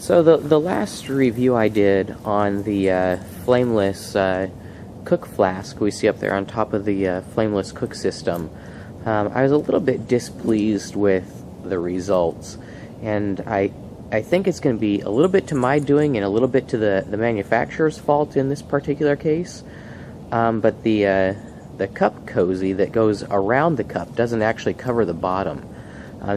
So the last review I did on the Flameless Cook Flask we see up there on top of the Flameless Cook system, I was a little bit displeased with the results, and I think it's going to be a little bit to my doing and a little bit to the manufacturer's fault in this particular case. But the cup cozy that goes around the cup doesn't actually cover the bottom.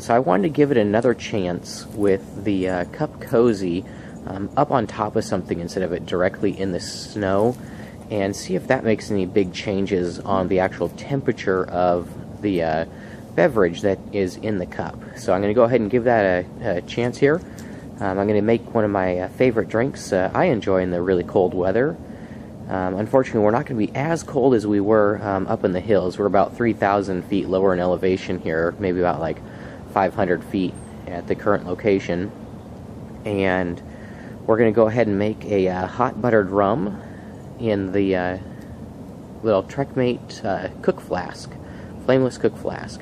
So I wanted to give it another chance with the cup cozy up on top of something instead of it directly in the snow, and see if that makes any big changes on the actual temperature of the beverage that is in the cup. So I'm going to go ahead and give that a chance here. I'm going to make one of my favorite drinks I enjoy in the really cold weather. Unfortunately, we're not going to be as cold as we were up in the hills. We're about 3,000 feet lower in elevation here, maybe about like 500 feet at the current location. And we're going to go ahead and make a hot buttered rum in the little Trekmates Cook Flask, Flameless Cook Flask.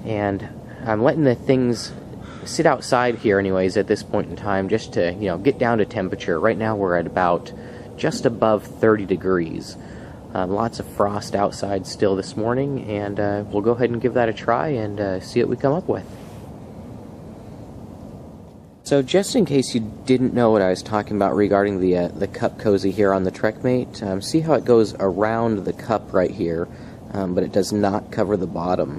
And I'm letting the things sit outside here anyways at this point in time, just to, you know, get down to temperature. Right now we're at about just above 30 degrees. Lots of frost outside still this morning, and we'll go ahead and give that a try and see what we come up with. So just in case you didn't know what I was talking about regarding the cup cozy here on the Trekmate, see how it goes around the cup right here, but it does not cover the bottom.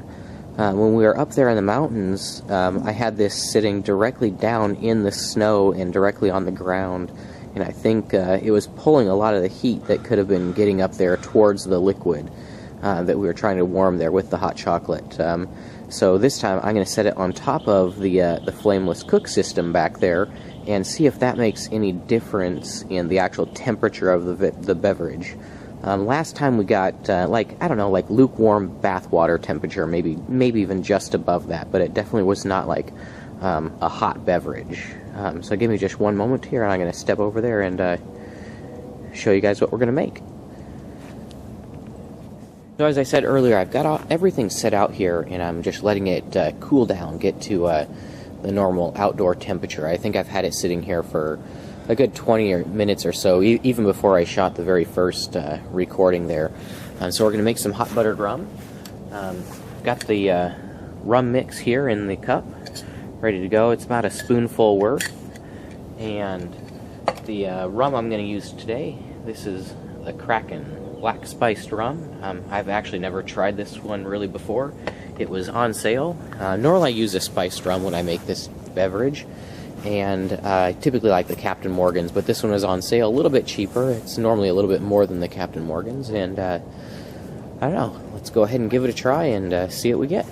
When we were up there in the mountains, I had this sitting directly down in the snow and directly on the ground, and I think it was pulling a lot of the heat that could have been getting up there towards the liquid that we were trying to warm there with the hot chocolate. So this time I'm going to set it on top of the Flameless Cook system back there and see if that makes any difference in the actual temperature of the beverage. Last time we got like, I don't know, like lukewarm bath water temperature, maybe even just above that, but it definitely was not like a hot beverage. So give me just one moment here, and I'm going to step over there and show you guys what we're going to make. So as I said earlier, I've got everything set out here, and I'm just letting it cool down, get to the normal outdoor temperature. I think I've had it sitting here for a good 20 minutes or so, even before I shot the very first recording there. So we're going to make some hot buttered rum. Got the rum mix here in the cup, ready to go. It's about a spoonful worth. And the rum I'm going to use today, this is the Kraken Black Spiced Rum. I've actually never tried this one really before. It was on sale. Normally I use a spiced rum when I make this beverage, and I typically like the Captain Morgan's, but this one was on sale, a little bit cheaper. It's normally a little bit more than the Captain Morgan's, and I don't know. Let's go ahead and give it a try and see what we get.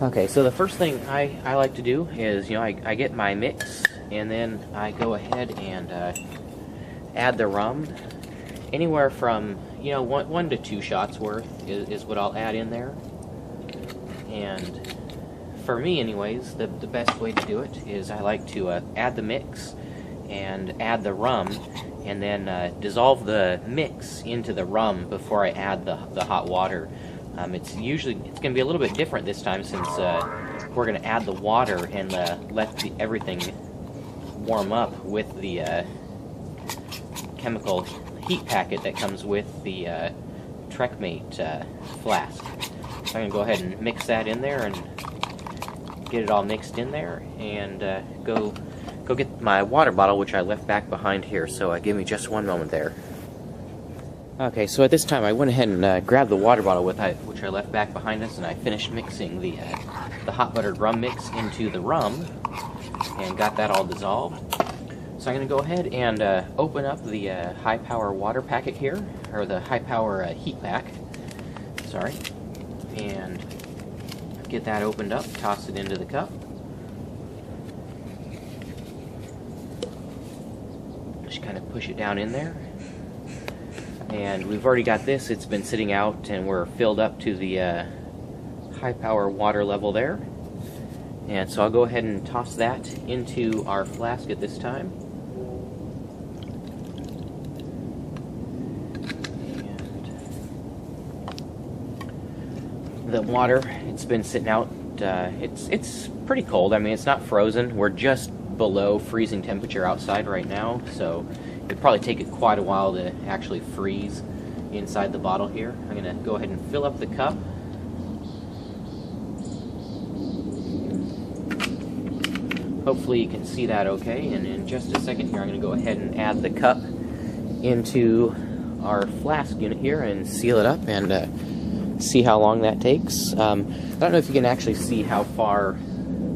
Okay, so the first thing I like to do is, you know, I get my mix, and then I go ahead and add the rum. Anywhere from, you know, one to two shots worth is what I'll add in there. And for me anyways, the best way to do it is I like to add the mix and add the rum, and then dissolve the mix into the rum before I add the hot water. It's going to be a little bit different this time, since we're going to add the water and let everything warm up with the chemical heat packet that comes with the Trekmate flask. So I'm going to go ahead and mix that in there and get it all mixed in there, and go get my water bottle, which I left back behind here. So give me just one moment there. Okay, so at this time I went ahead and grabbed the water bottle which I left back behind us, and I finished mixing the hot buttered rum mix into the rum and got that all dissolved. So I'm going to go ahead and open up the high power water packet here, or the high power heat pack, sorry, and get that opened up, toss it into the cup. Just kind of push it down in there. And we've already got this, it's been sitting out, and we're filled up to the high power water level there. And so I'll go ahead and toss that into our flask at this time. And the water, it's been sitting out, it's pretty cold. I mean, it's not frozen. We're just below freezing temperature outside right now, so it'd probably take it quite a while to actually freeze inside the bottle here. I'm going to go ahead and fill up the cup. Hopefully you can see that okay, and in just a second here I'm going to go ahead and add the cup into our flask unit here and seal it up and see how long that takes. I don't know if you can actually see how far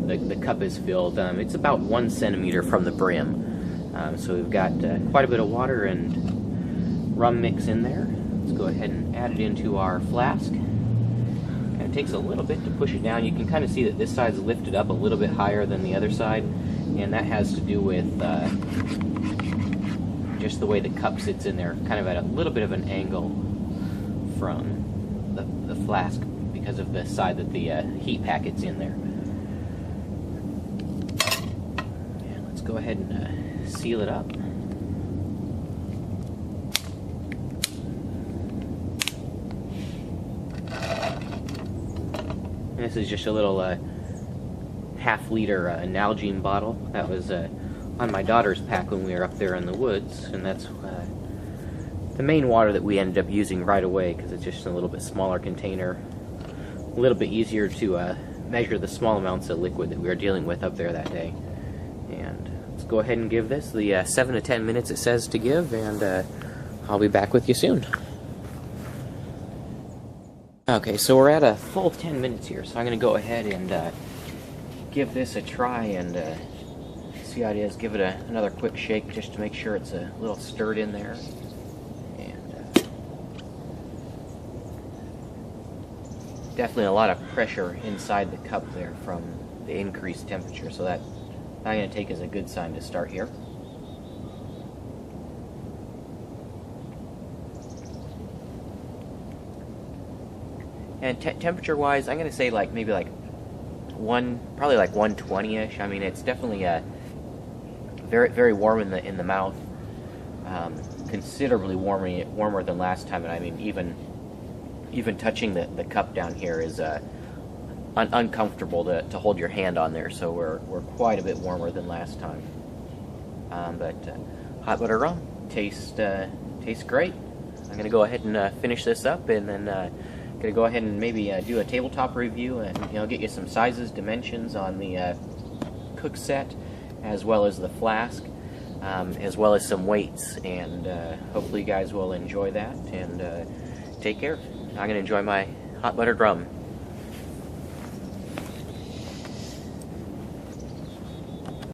the cup is filled. It's about 1 centimeter from the brim. So we've got quite a bit of water and rum mix in there. Let's go ahead and add it into our flask. Kind of takes a little bit to push it down. You can kind of see that this side's lifted up a little bit higher than the other side, and that has to do with just the way the cup sits in there, kind of at a little bit of an angle from the flask because of the side that the heat packet's in there. And let's go ahead and seal it up. And this is just a little half-liter Nalgene bottle that was on my daughter's pack when we were up there in the woods, and that's the main water that we ended up using right away because it's just a little bit smaller container, a little bit easier to measure the small amounts of liquid that we were dealing with up there that day. And let's go ahead and give this the 7 to 10 minutes it says to give, and I'll be back with you soon. Okay, so we're at a full 10 minutes here, so I'm going to go ahead and give this a try and see how it is. Give it another quick shake just to make sure it's a little stirred in there. And definitely a lot of pressure inside the cup there from the increased temperature, so that I'm going to take as a good sign to start here. And temperature-wise, I'm going to say maybe probably 120-ish. I mean, it's definitely very, very warm in the mouth, considerably warmer than last time. And I mean, even touching the cup down here is uncomfortable to hold your hand on there. So we're quite a bit warmer than last time. But hot butter rum tastes great. I'm going to go ahead and finish this up, and then going to go ahead and maybe do a tabletop review and get you some sizes, dimensions on the cook set, as well as the flask, as well as some weights, and hopefully you guys will enjoy that, and take care. I'm going to enjoy my hot buttered rum.